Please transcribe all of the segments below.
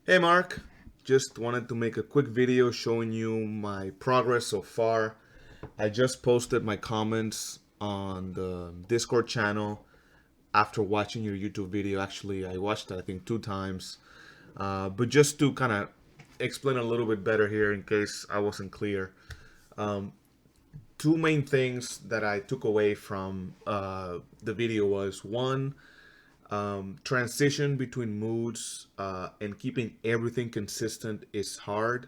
Hey Mark, just wanted to make a quick video showing you my progress so far. I just posted my comments on the Discord channel after watching your YouTube video. Actually, I watched it I think 2 times. But just to kind of explain a little bit better here in case I wasn't clear. Two main things that I took away from the video was one, transition between moods and keeping everything consistent is hard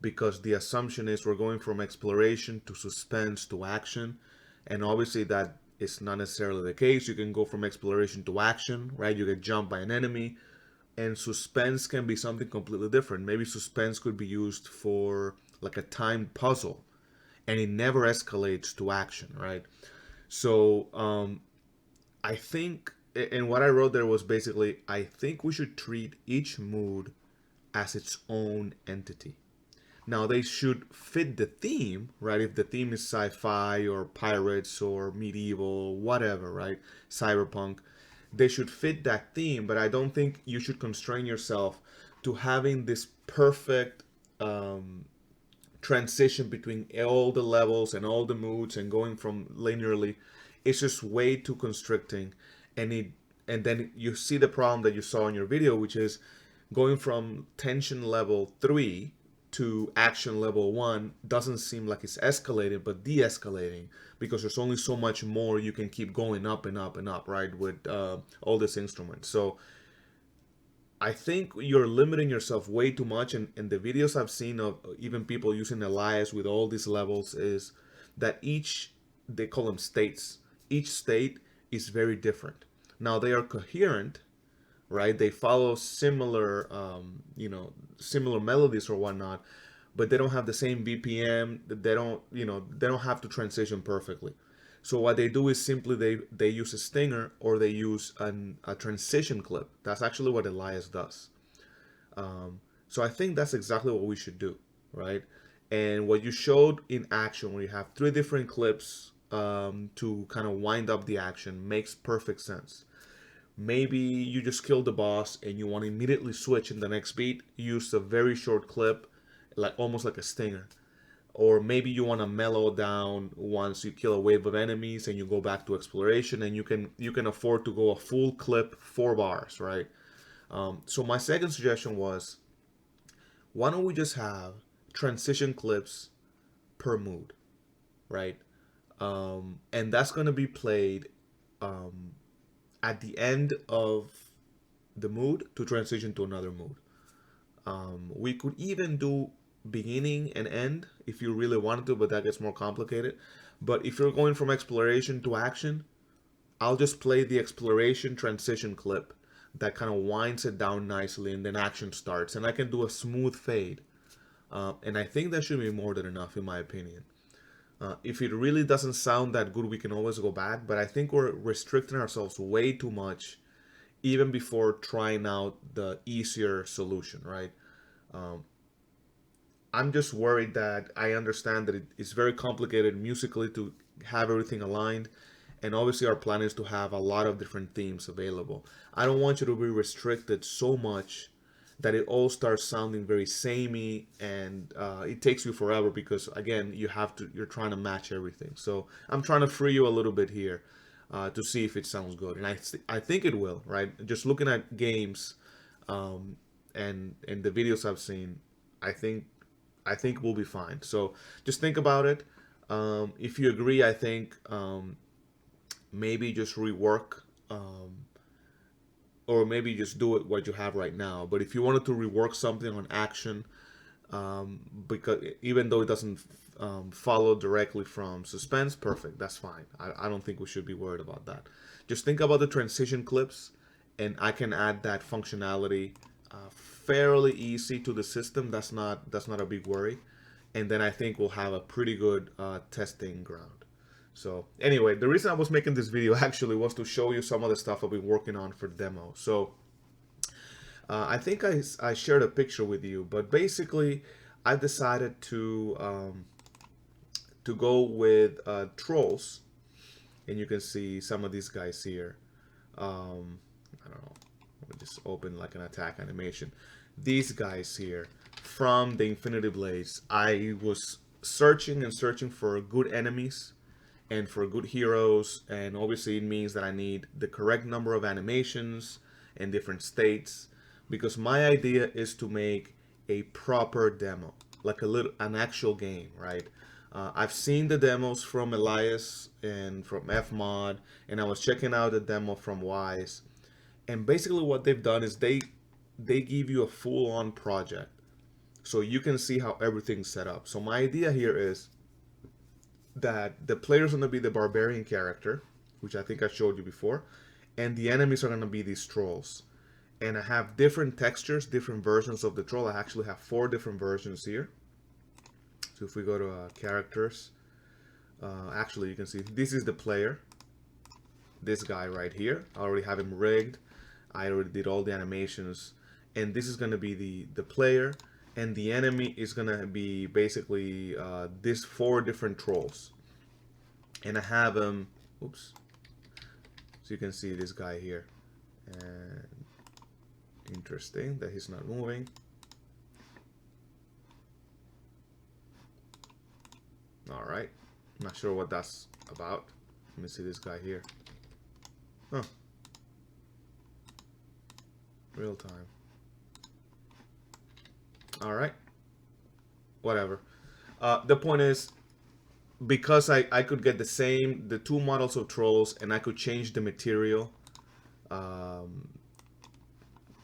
because the assumption is we're going from exploration to suspense to action, and obviously that is not necessarily the case. You can go from exploration to action, right? You get jumped by an enemy, and suspense can be something completely different. Maybe suspense could be used for like a timed puzzle, and it never escalates to action, right? So I think, and what I wrote there was basically, I think we should treat each mood as its own entity. Now, they should fit the theme, right? If the theme is sci fi or pirates or medieval, whatever, right? Cyberpunk, they should fit that theme, but I don't think you should constrain yourself to having this perfect transition between all the levels and all the moods and going from linearly. It's just way too constricting, and then you see the problem that you saw in your video, which is going from tension level 3 to action level 1 doesn't seem like it's escalating but de-escalating, because there's only so much more you can keep going up and up and up, right, with all these instruments. So I think you're limiting yourself way too much, and the videos I've seen of even people using Elias with all these levels is that each, they call them states, each state is very different. Now they are coherent, right? They follow similar, similar melodies or whatnot, but they don't have the same BPM. They don't have to transition perfectly. So what they do is simply they use a stinger or they use a transition clip. That's actually what Elias does. So I think that's exactly what we should do, right? And what you showed in action, where you have three different clips to kind of wind up the action, makes perfect sense. Maybe you just killed the boss and you want to immediately switch in the next beat, use a very short clip, like almost like a stinger. Or maybe you want to mellow down once you kill a wave of enemies and you go back to exploration, and you can afford to go a full clip 4 bars, right? So my second suggestion was, why don't we just have transition clips per mood, right? And that's going to be played at the end of the mood to transition to another mood. We could even do beginning and end if you really wanted to, but that gets more complicated. But if you're going from exploration to action, I'll just play the exploration transition clip that kind of winds it down nicely, and then action starts. And I can do a smooth fade. And I think that should be more than enough, in my opinion. If it really doesn't sound that good, we can always go back. But I think we're restricting ourselves way too much, even before trying out the easier solution, right? I'm just worried that I understand that it's very complicated musically to have everything aligned. And obviously, our plan is to have a lot of different themes available. I don't want you to be restricted so much that it all starts sounding very samey, and it takes you forever because, again, you're trying to match everything. So I'm trying to free you a little bit here to see if it sounds good. And I think it will, right? Just looking at games and the videos I've seen, I think I think we'll be fine. So just think about it. If you agree, I think maybe just rework, or maybe just do it what you have right now. But if you wanted to rework something on action, because even though it doesn't follow directly from suspense, perfect. That's fine. I don't think we should be worried about that. Just think about the transition clips, and I can add that functionality fairly easy to the system. That's not a big worry, and then I think we'll have a pretty good testing ground. So anyway, the reason I was making this video actually was to show you some of the stuff I've been working on for demo. So I think I shared a picture with you, but basically I decided to go with trolls, and you can see some of these guys here. I don't know. Let me just open like an attack animation. These guys here from the Infinity Blades, I was searching and searching for good enemies and for good heroes, and obviously it means that I need the correct number of animations and different states, because my idea is to make a proper demo, like an actual game, right? I've seen the demos from Elias and from Fmod, and I was checking out the demo from Wise, and basically what they've done is they give you a full-on project, so you can see how everything's set up. So my idea here is that the player's going to be the barbarian character, which I think I showed you before, and the enemies are going to be these trolls. And I have different textures, different versions of the troll. I actually have 4 different versions here. So if we go to characters, actually you can see this is the player, this guy right here. I already have him rigged. I already did all the animations, and this is going to be the player, and the enemy is going to be basically these 4 different trolls. And I have them, oops, so you can see this guy here, and interesting that he's not moving. All right, not sure what that's about. Let me see this guy here. Huh. Real time. All right. Whatever. The point is, because I could get the 2 models of trolls, and I could change the material.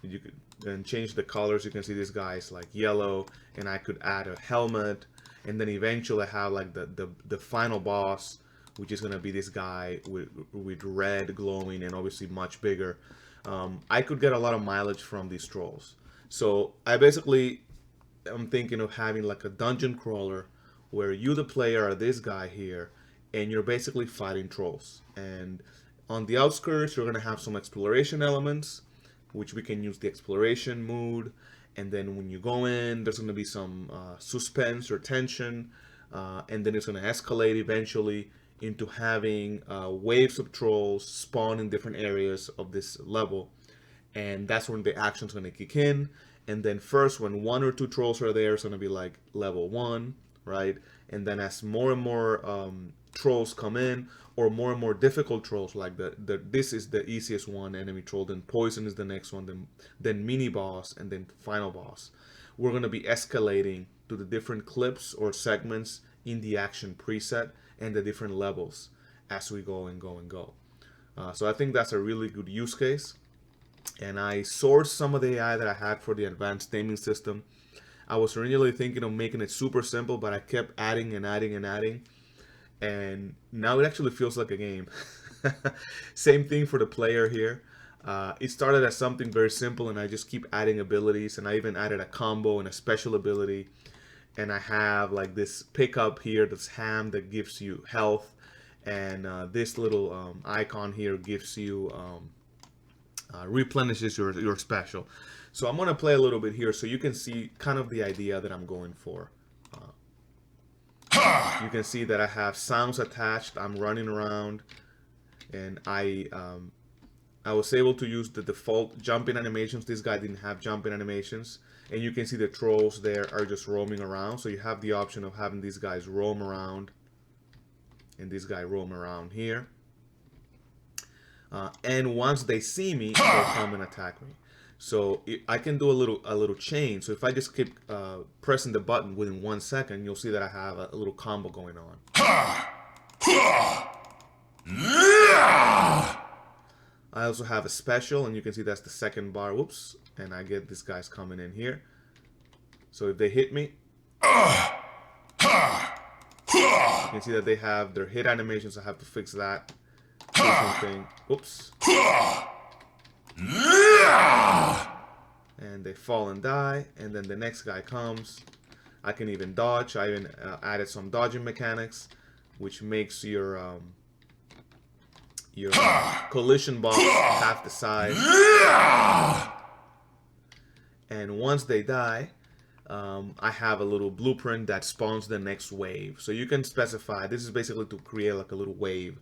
You could then change the colors. You can see this guy is like yellow, and I could add a helmet, and then eventually have like the final boss, which is gonna be this guy with red glowing and obviously much bigger. I could get a lot of mileage from these trolls. So I basically am thinking of having like a dungeon crawler where you, the player, are this guy here, and you're basically fighting trolls. And on the outskirts, you're gonna have some exploration elements, which we can use the exploration mood. And then when you go in, there's gonna be some suspense or tension, and then it's gonna escalate eventually into having waves of trolls spawn in different areas of this level, and that's when the action's going to kick in. And then first, when 1 or 2 trolls are there, it's going to be like level 1, right? And then as more and more trolls come in, or more and more difficult trolls, like this is the easiest one, enemy troll, then poison is the next one, then mini boss, and then final boss. We're going to be escalating to the different clips or segments in the action preset and the different levels as we go and go and go. So I think that's a really good use case. And I sourced some of the AI that I had for the advanced naming system. I was originally thinking of making it super simple, but I kept adding and adding and adding. And now it actually feels like a game. Same thing for the player here. It started as something very simple, and I just keep adding abilities. And I even added a combo and a special ability. And I have like this pickup here, this ham that gives you health, and this little icon here gives you replenishes your special. So I'm gonna play a little bit here so you can see kind of the idea that I'm going for. You can see that I have sounds attached. I'm running around, and I was able to use the default jumping animations. This guy didn't have jumping animations. And you can see the trolls there are just roaming around. So you have the option of having these guys roam around, and this guy roam around here. And once they see me, they'll come and attack me. So I can do a little chain. So if I just keep pressing the button within 1 second, you'll see that I have a little combo going on. I also have a special, and you can see that's the second bar. Whoops. And I get these guys coming in here. So if they hit me, you can see that they have their hit animations. I have to fix that. Thing. Oops. And they fall and die. And then the next guy comes. I can even dodge. I even added some dodging mechanics, which makes your collision box half the size. And once they die, I have a little blueprint that spawns the next wave. So you can specify, this is basically to create like a little wave.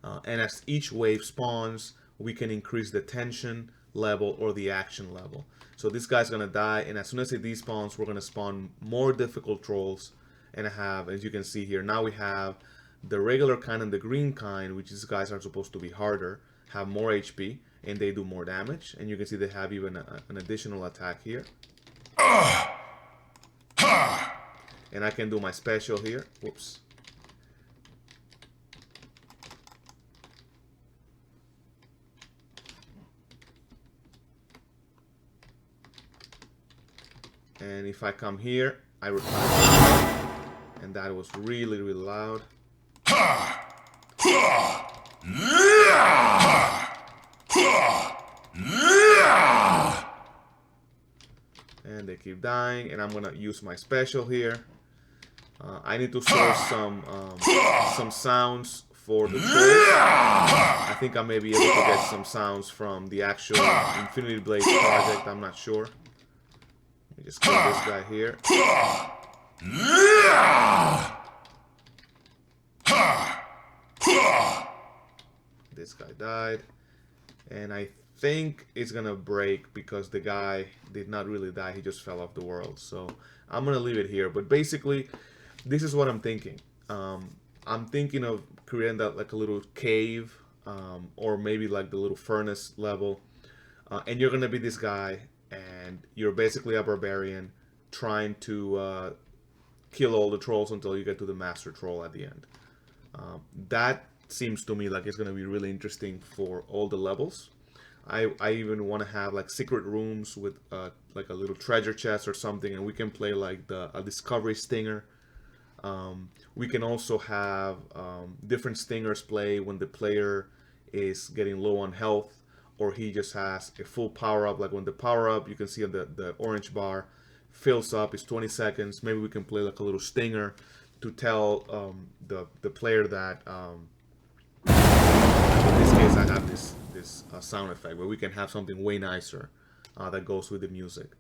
And as each wave spawns, we can increase the tension level or the action level. So this guy's gonna die, and as soon as it despawns, we're gonna spawn more difficult trolls, and have, as you can see here, now we have the regular kind and the green kind, which these guys are supposed to be harder, have more HP, and they do more damage. And you can see they have even an additional attack here. And I can do my special here. Whoops. And if I come here, I reply. And that was really, really loud. And they keep dying, and I'm gonna use my special here. I need to source some sounds for the trolls. I think I may be able to get some sounds from the actual Infinity Blades project. I'm not sure. Let me just kill this guy here. This guy died, and I think it's gonna break because the guy did not really die, he just fell off the world. So I'm gonna leave it here, but basically this is what I'm thinking. I'm thinking of creating that like a little cave, or maybe like the little furnace level, and you're gonna be this guy, and you're basically a barbarian trying to kill all the trolls until you get to the master troll at the end. That seems to me like it's going to be really interesting for all the levels. I even want to have like secret rooms with like a little treasure chest or something, and we can play like a discovery stinger. We can also have different stingers play when the player is getting low on health, or he just has a full power up. Like when the power up, you can see the orange bar fills up, it's 20 seconds. Maybe we can play like a little stinger to tell the player that in this case I have this sound effect, but we can have something way nicer that goes with the music.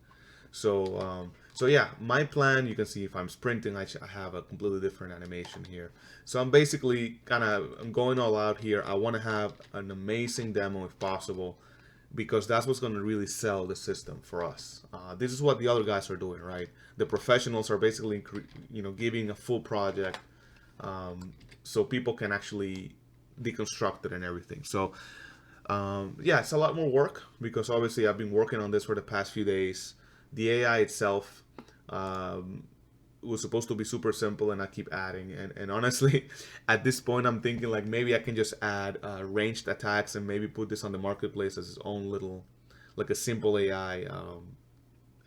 So so yeah, my plan, you can see if I'm sprinting, I have a completely different animation here. So I'm basically I'm going all out here. I want to have an amazing demo if possible, because that's what's going to really sell the system for us. This is what the other guys are doing, right? The professionals are basically, giving a full project, so people can actually deconstruct it and everything. So yeah, it's a lot more work, because obviously I've been working on this for the past few days. The AI itself was supposed to be super simple, and I keep adding, and honestly at this point I'm thinking like maybe I can just add ranged attacks and maybe put this on the marketplace as its own little, like a simple AI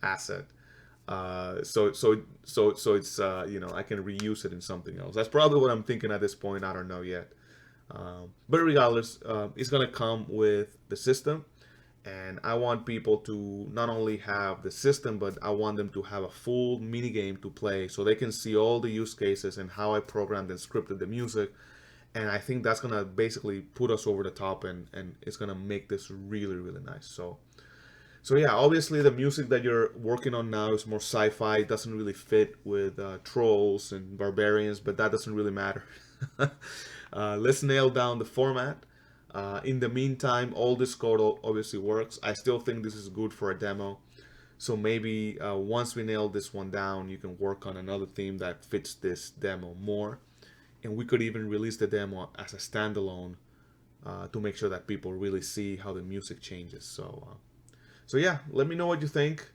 asset. So it's I can reuse it in something else. That's probably what I'm thinking at this point. I don't know yet, but regardless, it's gonna come with the system. And I want people to not only have the system, but I want them to have a full mini game to play, so they can see all the use cases and how I programmed and scripted the music. And I think that's gonna basically put us over the top, and it's gonna make this really, really nice. So yeah, obviously the music that you're working on now is more sci-fi. It doesn't really fit with trolls and barbarians, but that doesn't really matter. Let's nail down the format. In the meantime, all this code obviously works. I still think this is good for a demo. So maybe once we nail this one down, you can work on another theme that fits this demo more. And we could even release the demo as a standalone to make sure that people really see how the music changes. So yeah, let me know what you think.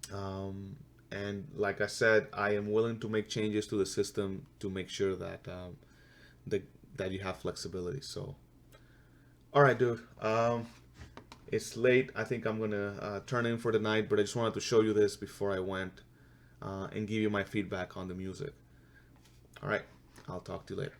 And like I said, I am willing to make changes to the system to make sure that that you have flexibility. So. Alright, dude, it's late. I think I'm gonna turn in for the night, but I just wanted to show you this before I went and give you my feedback on the music. Alright, I'll talk to you later.